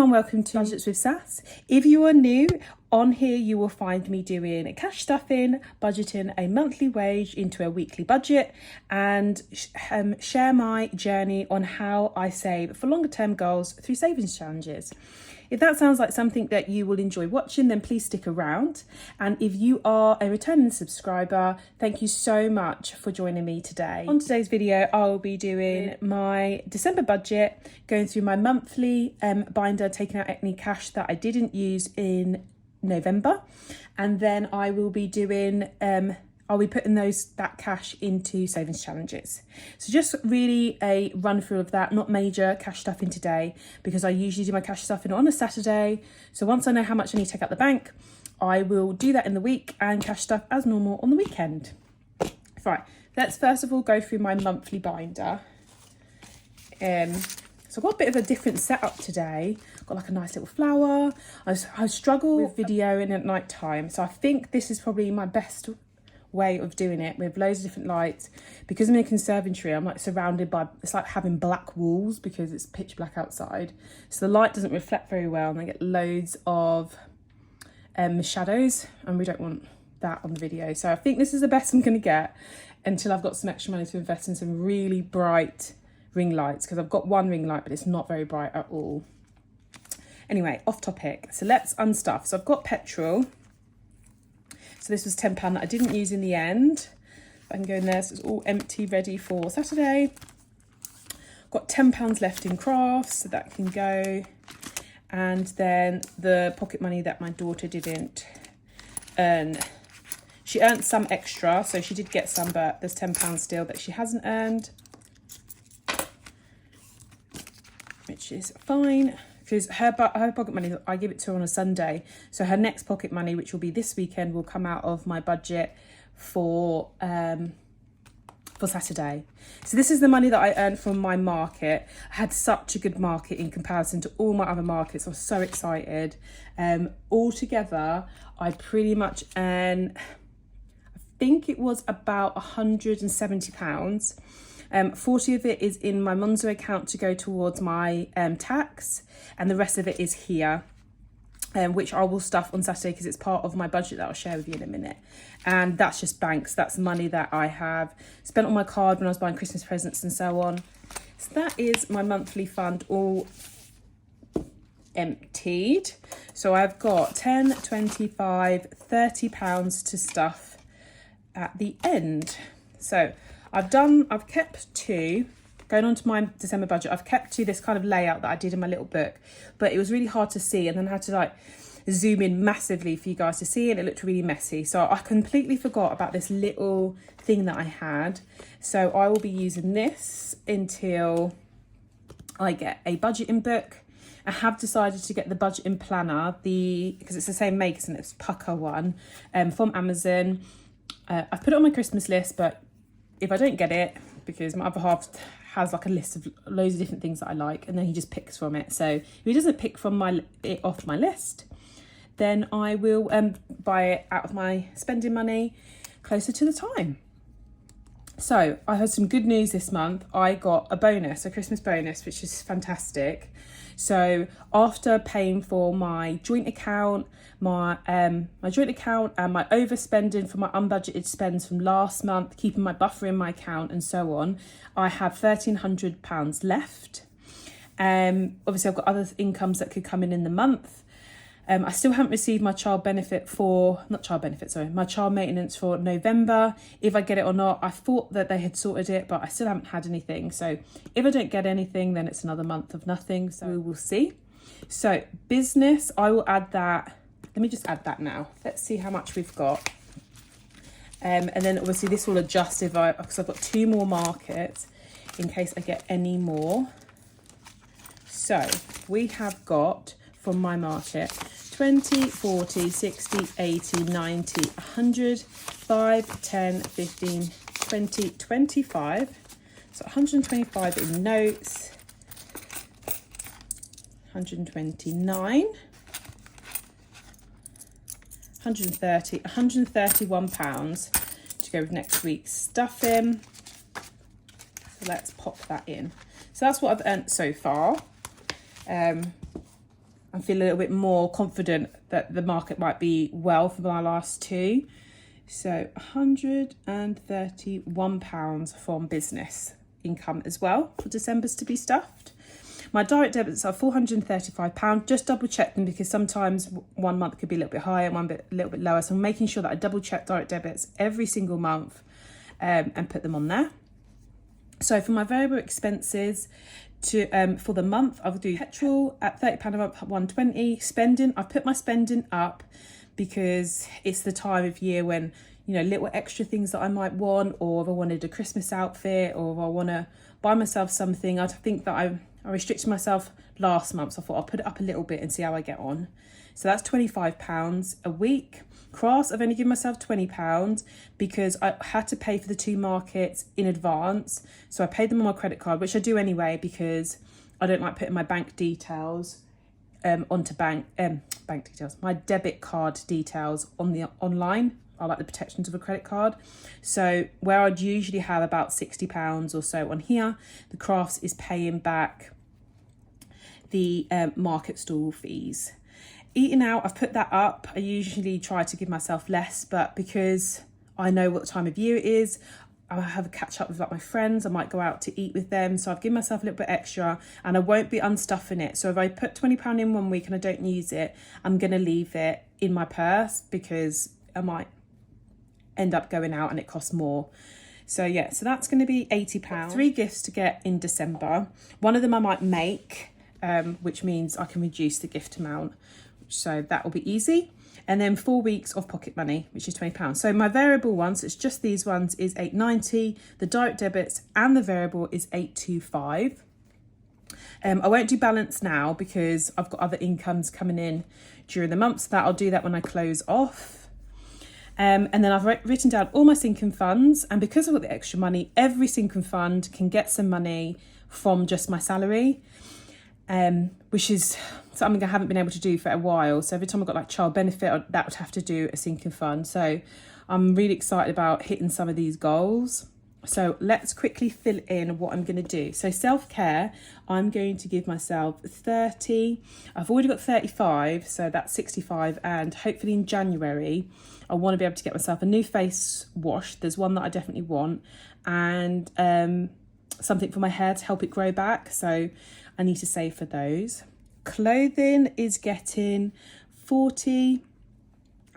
everyone, welcome to Budgets with Sas. If you are new, on here you will find me doing cash stuffing, budgeting a monthly wage into a weekly budget, and share my journey on how I save for longer term goals through savings challenges. If that sounds like something that you will enjoy watching, then please stick around. And if you are a returning subscriber, thank you so much for joining me today. On today's video, I will be doing my December budget, going through my monthly binder, taking out any cash that I didn't use in November. And then I will be doing I'll be putting that cash into savings challenges. So just really a run through of that, not major cash stuffing today, because I usually do my cash stuffing on a Saturday. So once I know how much I need to take out the bank, I will do that in the week and cash stuff as normal on the weekend. Right, let's first of all go through my monthly binder. So I've got a bit of a different setup today. Got like a nice little flower. I struggle with videoing at night time, so I think this is probably my best way of doing it, with loads of different lights. Because I'm in a conservatory, I'm like surrounded by, it's like having black walls because it's pitch black outside, so the light doesn't reflect very well, and I get loads of shadows, and we don't want that on the video. So I think this is the best I'm going to get until I've got some extra money to invest in some really bright ring lights, because I've got one ring light but it's not very bright at all. Anyway, off topic, so let's unstuff. So I've got petrol. So this was £10 that I didn't use in the end. I can go in there, so it's all empty, ready for Saturday. Got £10 left in crafts, so that can go. And then the pocket money that my daughter didn't earn. She earned some extra, so she did get some, but there's £10 still that she hasn't earned, which is fine. Because her pocket money, I give it to her on a Sunday. So her next pocket money, which will be this weekend, will come out of my budget for Saturday. So this is the money that I earned from my market. I had such a good market in comparison to all my other markets. I was so excited. Altogether, I pretty much earn, I think it was about £170. 40 of it is in my Monzo account to go towards my tax, and the rest of it is here, which I will stuff on Saturday because it's part of my budget that I'll share with you in a minute. And that's just banks. That's money that I have spent on my card when I was buying Christmas presents and so on. So that is my monthly fund all emptied. So I've got 10, 25, £30 to stuff at the end. So I've kept two, going on to my December budget, I've kept to this kind of layout that I did in my little book, but it was really hard to see, and then I had to like zoom in massively for you guys to see, and it looked really messy. So I completely forgot about this little thing that I had. So I will be using this until I get a budgeting book. I have decided to get the budgeting planner, because it's the same make, isn't it? It's Pucker one, from Amazon. I've put it on my Christmas list, but if I don't get it, because my other half has like a list of loads of different things that I like, and then he just picks from it. So if he doesn't pick from it off my list, then I will buy it out of my spending money closer to the time. So I had some good news this month. I got a bonus, a Christmas bonus, which is fantastic. So after paying for my joint account, my joint account and my overspending for my unbudgeted spends from last month, keeping my buffer in my account and so on, I have £1,300 left. Obviously I've got other incomes that could come in the month. I still haven't received my my child maintenance for November. If I get it or not, I thought that they had sorted it, but I still haven't had anything. So if I don't get anything, then it's another month of nothing. So we will see. So business, I will add that. Let me just add that now. Let's see how much we've got. And then obviously this will adjust because I've got two more markets in case I get any more. So we have got, from my market, 20, 40, 60, 80, 90, 100, 5, 10, 15, 20, 25. So 125 in notes, 129, 130, £131 to go with next week's stuffing. So let's pop that in. So that's what I've earned so far. and feel a little bit more confident that the market might be well for my last two. So £131 from business income as well for December's to be stuffed. My direct debits are £435. Just double check them because sometimes one month could be a little bit higher and a little bit lower. So I'm making sure that I double check direct debits every single month and put them on there. So for my variable expenses for the month, I'll do petrol at £30 a month, £120. Spending, I've put my spending up because it's the time of year when, you know, little extra things that I might want, or if I wanted a Christmas outfit, or if I want to buy myself something. I think that I restricted myself last month, so I thought I'll put it up a little bit and see how I get on. So that's £25 a week. Crafts, I've only given myself £20 because I had to pay for the 2 markets in advance. So I paid them on my credit card, which I do anyway because I don't like putting my bank details onto my debit card details on the online. I like the protections of a credit card. So where I'd usually have about £60 or so on here, the Crafts is paying back the market stall fees. Eating out, I've put that up. I usually try to give myself less, but because I know what time of year it is, I have a catch up with like my friends. I might go out to eat with them. So I've given myself a little bit extra and I won't be unstuffing it. So if I put £20 in one week and I don't use it, I'm going to leave it in my purse because I might end up going out and it costs more. So yeah, so that's going to be £80. 3 gifts to get in December. One of them I might make, which means I can reduce the gift amount. So that will be easy. And then 4 weeks of pocket money, which is £20. So my variable ones, it's just these ones, is £8.90. The direct debits and the variable is £825. I won't do balance now because I've got other incomes coming in during the month. So that I'll do that when I close off. And then I've written down all my sinking funds. And because I've got the extra money, every sinking fund can get some money from just my salary. Which is something I haven't been able to do for a while. So every time I've got like child benefit, that would have to do a sinking fund. So I'm really excited about hitting some of these goals. So let's quickly fill in what I'm going to do. So self-care, I'm going to give myself 30. I've already got 35, so that's 65. And hopefully in January, I want to be able to get myself a new face wash. There's one that I definitely want. And something for my hair to help it grow back. So I need to save for those. Clothing is getting 40.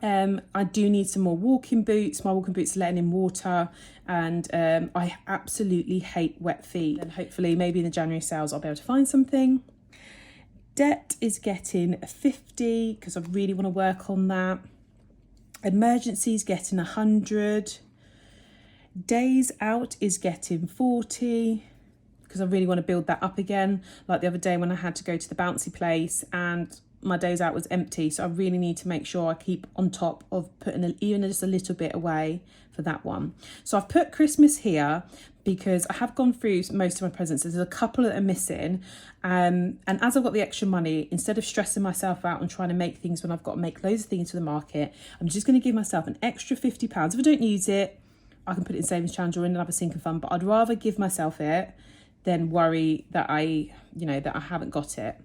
I do need some more walking boots. My walking boots are letting in water and I absolutely hate wet feet. And hopefully maybe in the January sales I'll be able to find something. Debt is getting 50 because I really want to work on that. Emergencies getting 100. Days out is getting 40 because I really want to build that up again. Like the other day when I had to go to the bouncy place and my days out was empty. So I really need to make sure I keep on top of putting even just a little bit away for that one. So I've put Christmas here because I have gone through most of my presents. There's a couple that are missing. And as I've got the extra money, instead of stressing myself out and trying to make things when I've got to make loads of things for the market, I'm just going to give myself an extra £50. If I don't use it, I can put it in savings challenge or in another sinking fund, but I'd rather give myself it than worry that I haven't got it.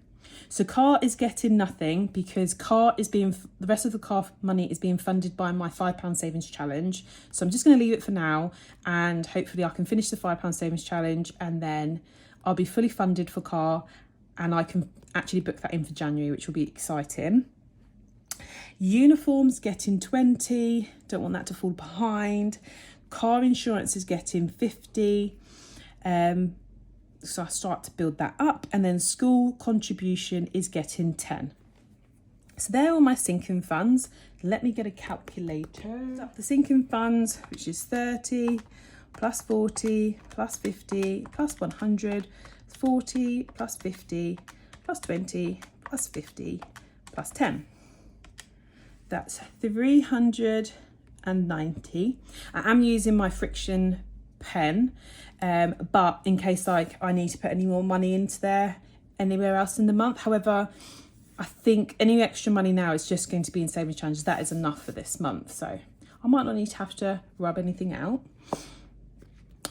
So car is getting nothing because the rest of the car money is being funded by my £5 savings challenge. So I'm just going to leave it for now and hopefully I can finish the £5 savings challenge and then I'll be fully funded for car and I can actually book that in for January, which will be exciting. Uniforms getting 20, don't want that to fall behind. Car insurance is getting 50. So I start to build that up and then school contribution is getting 10. So they're all my sinking funds. Let me get a calculator. The sinking funds, which is 30 plus 40 plus 50 plus 100, 40 plus 50 plus 20 plus 50 plus 10. That's 390. I am using my friction pen, but in case like I need to put any more money into there anywhere else in the month. However, I think any extra money now is just going to be in savings challenges. That is enough for this month, so I might not need to have to rub anything out.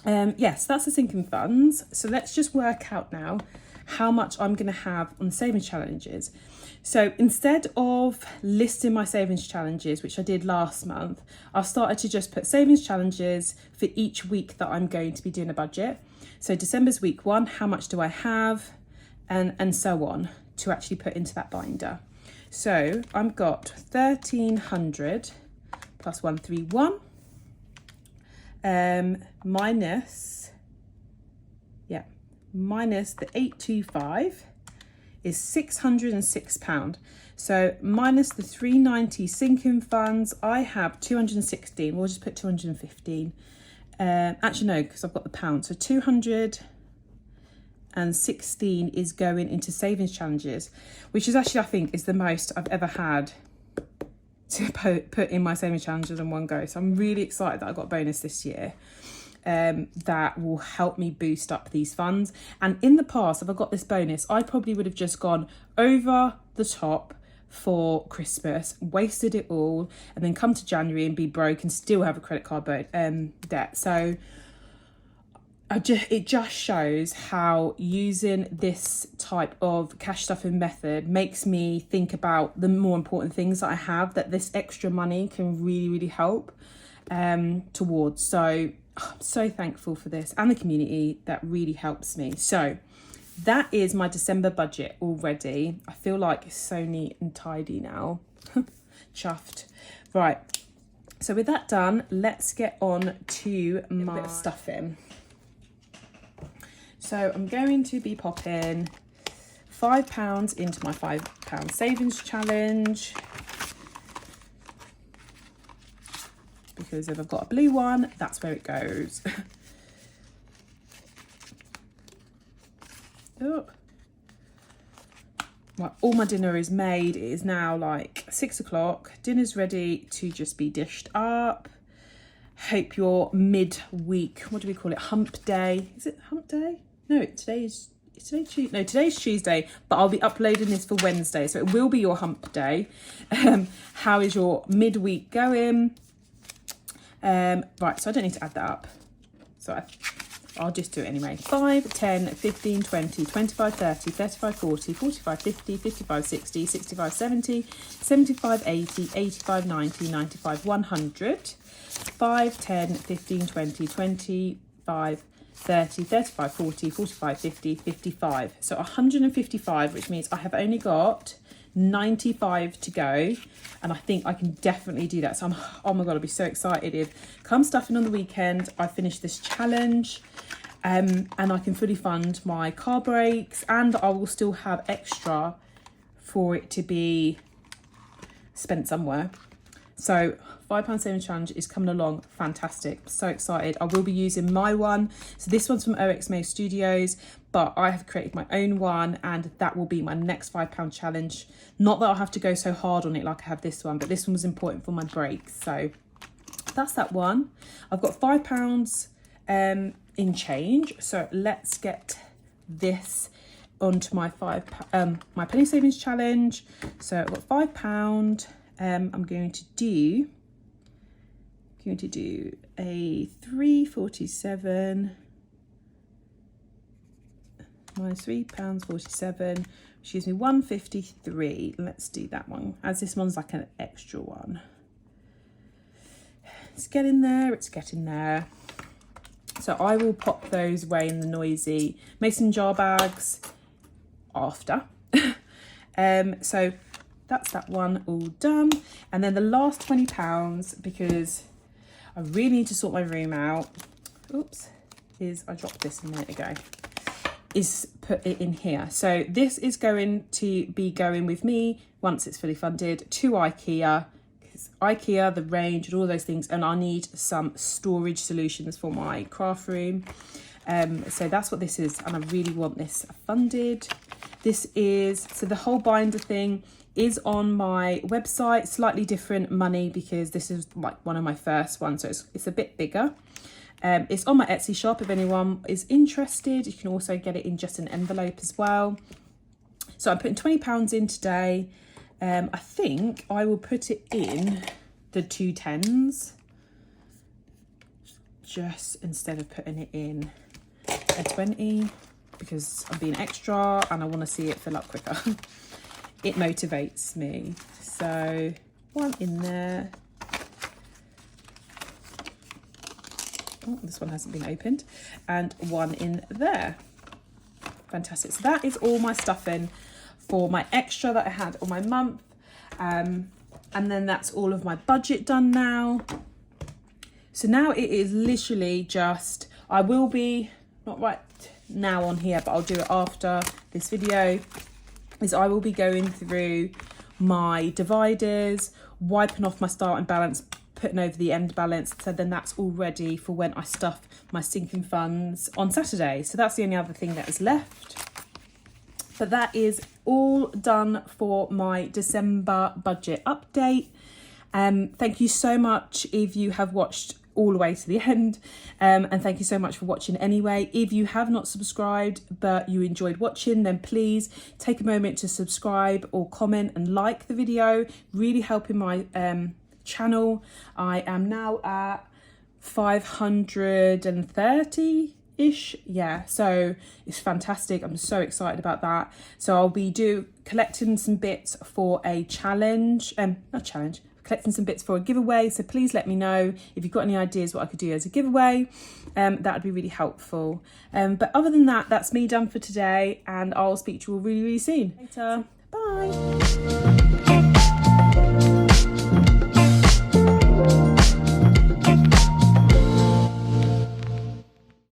Yes, that's the sinking funds. So let's just work out now how much I'm going to have on the savings challenges. So instead of listing my savings challenges, which I did last month, I've started to just put savings challenges for each week that I'm going to be doing a budget. So December's week 1, how much do I have, and so on, to actually put into that binder. So I've got 1,300 plus 131 minus the 825 is £606. So minus the 390 sinking funds, I have 216. We'll just put 215. Actually no, because I've got the pound. So 216 is going into savings challenges, which is actually, I think, is the most I've ever had to put in my savings challenges in one go. So I'm really excited that I got a bonus this year. That will help me boost up these funds. And in the past, if I got this bonus, I probably would have just gone over the top for Christmas, wasted it all, and then come to January and be broke and still have a credit card debt. So it just shows how using this type of cash stuffing method makes me think about the more important things that I have, that this extra money can really, really help towards. So I'm so thankful for this and the community that really helps me. So that is my December budget already. I feel like it's so neat and tidy now. Chuffed. Right. So with that done, let's get on to my bit of stuffing. So I'm going to be popping £5 into my £5 savings challenge, because if I've got a blue one, that's where it goes. Oh. Right, all my dinner is made. It is now like 6 o'clock. Dinner's ready to just be dished up. Hope your mid-week, what do we call it? Hump day. Is it hump day? No, today's Tuesday, but I'll be uploading this for Wednesday, so it will be your hump day. How is your midweek going? Right, so I don't need to add that up. So I'll just do it anyway. 5, 10, 15, 20, 25, 30, 35, 40, 45, 50, 55, 60, 65, 70, 75, 80, 85, 90, 95, 100. 5, 10, 15, 20, 25, 30, 35, 40, 45, 50, 55. So 155, which means I have only got 95 to go, and I think I can definitely do that. So oh my god, I'll be so excited if come stuffing on the weekend I finish this challenge, and I can fully fund my car breaks, and I will still have extra for it to be spent somewhere. So £5 savings challenge is coming along fantastic. I'm so excited. I will be using my one. So this one's from OXMO Studios, but I have created my own one, and that will be my next £5 challenge. Not that I'll have to go so hard on it like I have this one, but this one was important for my breaks. So that's that one. I've got £5 in change. So let's get this onto my my penny savings challenge. So I've got £5. I'm going to do a 347 minus £3.47, which gives me 153. Let's do that one, as this one's like an extra one. It's getting there, it's getting there. So I will pop those away in the noisy mason jar bags after. So that's that one all done. And then the last £20, because I really need to sort my room out. Oops, I dropped this a minute ago. Is put it in here. So this is going to be going with me once it's fully funded to IKEA. Because IKEA, the range and all those things, and I need some storage solutions for my craft room. So that's what this is, and I really want this funded. This is, so the whole binder thing is on my website, slightly different money because this is like one of my first ones, so it's a bit bigger. It's on my Etsy shop if anyone is interested. You can also get it in just an envelope as well. So I'm putting £20 in today. I think I will put it in the 2 10s. just, instead of putting it in a 20, because I'm being extra and I want to see it fill up quicker. It motivates me. So 1 in there. Oh, this one hasn't been opened. And 1 in there. Fantastic. So that is all my stuffing for my extra that I had on my month. And then that's all of my budget done now. So now it is literally just, I will be, not right now on here, but I'll do it after this video, is I will be going through my dividers, wiping off my start and balance, putting over the end balance, so then that's all ready for when I stuff my sinking funds on Saturday. So that's the only other thing that is left. But that is all done for my December budget update. Thank you so much if you have watched all the way to the end, and thank you so much for watching anyway. If you have not subscribed but you enjoyed watching, then please take a moment to subscribe or comment and like the video, really helping my channel. I am now at 530-ish, yeah, so it's fantastic. I'm so excited about that. So I'll be collecting some bits for a challenge, collecting some bits for a giveaway. So please let me know if you've got any ideas what I could do as a giveaway. That would be really helpful. But other than that, that's me done for today, and I'll speak to you all really, really soon. Later, bye.